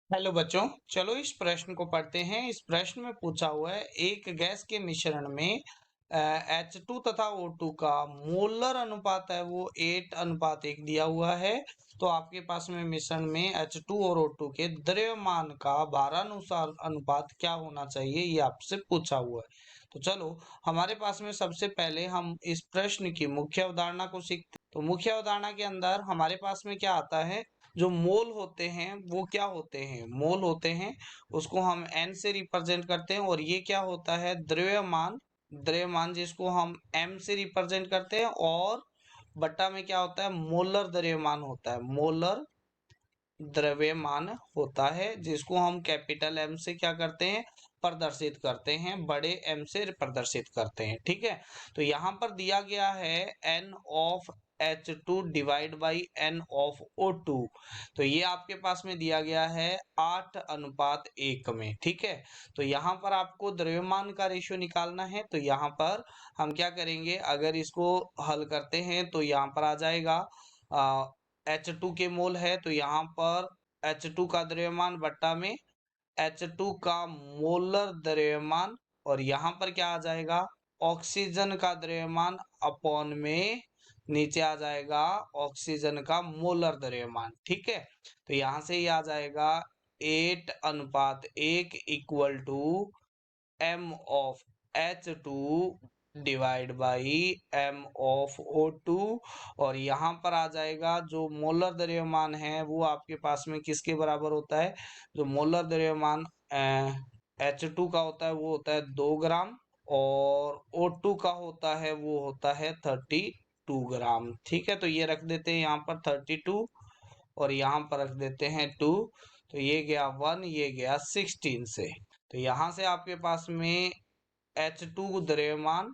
Hello बच्चों, चलो इस प्रश्न को पढ़ते हैं। इस प्रश्न में पूछा हुआ है एक गैस के मिश्रण में H2 तथा O2 का मोलर अनुपात है वो 8:1 दिया हुआ है। तो आपके पास में मिश्रण में H2 और O2 के द्रव्यमान का भारानुसार अनुपात क्या होना चाहिए, ये आपसे पूछा हुआ है। तो चलो हमारे पास में सबसे पहले हम इस प्रश्न की मुख्य अवधारणा को सीखते हैं। तो मुख्य अवधारणा के अंदर हमारे पास में क्या आता है, जो मोल होते हैं वो क्या होते हैं, मोल होते हैं उसको हम n से रिप्रेजेंट करते हैं। और ये क्या होता है, द्रव्यमान, द्रव्यमान जिसको हम m से रिप्रेजेंट करते हैं। और बट्टा में क्या होता है, मोलर द्रव्यमान होता है, मोलर द्रव्यमान होता है जिसको हम कैपिटल M से क्या करते हैं, प्रदर्शित करते हैं, बड़े M से प्रदर्शित करते हैं। ठीक है, तो यहाँ पर दिया गया है N of H2 divide by N of O2। तो ये आपके पास में दिया गया है 8:1 में। ठीक है, तो यहाँ पर आपको द्रव्यमान का रेशियो निकालना है। तो यहाँ पर हम क्या करेंगे, अगर इसको हल करते हैं तो यहाँ पर आ जाएगा H2 के मोल है, तो यहाँ पर H2 का द्रव्यमान बट्टा में H2 का मोलर द्रव्यमान। और यहाँ पर क्या आ जाएगा, ऑक्सीजन का द्रव्यमान अपॉन में नीचे आ जाएगा ऑक्सीजन का मोलर द्रव्यमान। ठीक है, तो यहाँ से ये आ जाएगा 8:1 equal to m of H2 divide by m of O2। और यहाँ पर आ जाएगा जो मोलर द्रव्यमान है वो आपके पास में किसके बराबर होता है, जो मोलर द्रव्यमान H2 का होता है वो होता है 2 ग्राम, और O2 का होता है वो होता है 32 ग्राम। ठीक है, तो ये रख देते हैं यहाँ पर 32 और यहाँ पर रख देते हैं 2। तो ये गया 1, ये गया 16 से। तो यहाँ से आपके पास में H2 द्रव्यमान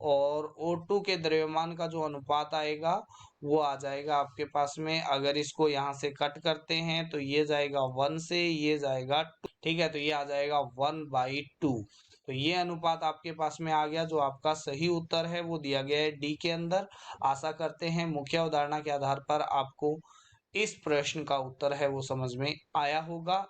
और O2 के द्रव्यमान का जो अनुपात आएगा वो आ जाएगा आपके पास में, अगर इसको यहाँ से कट करते हैं तो ये जाएगा 1 से, ये जाएगा 2। ठीक है, तो ये आ जाएगा 1/2। तो ये अनुपात आपके पास में आ गया। जो आपका सही उत्तर है वो दिया गया है डी के अंदर। आशा करते हैं मुख्य अवधारणा के आधार पर आपको इस प्रश्न का उत्तर है वो समझ में आया होगा।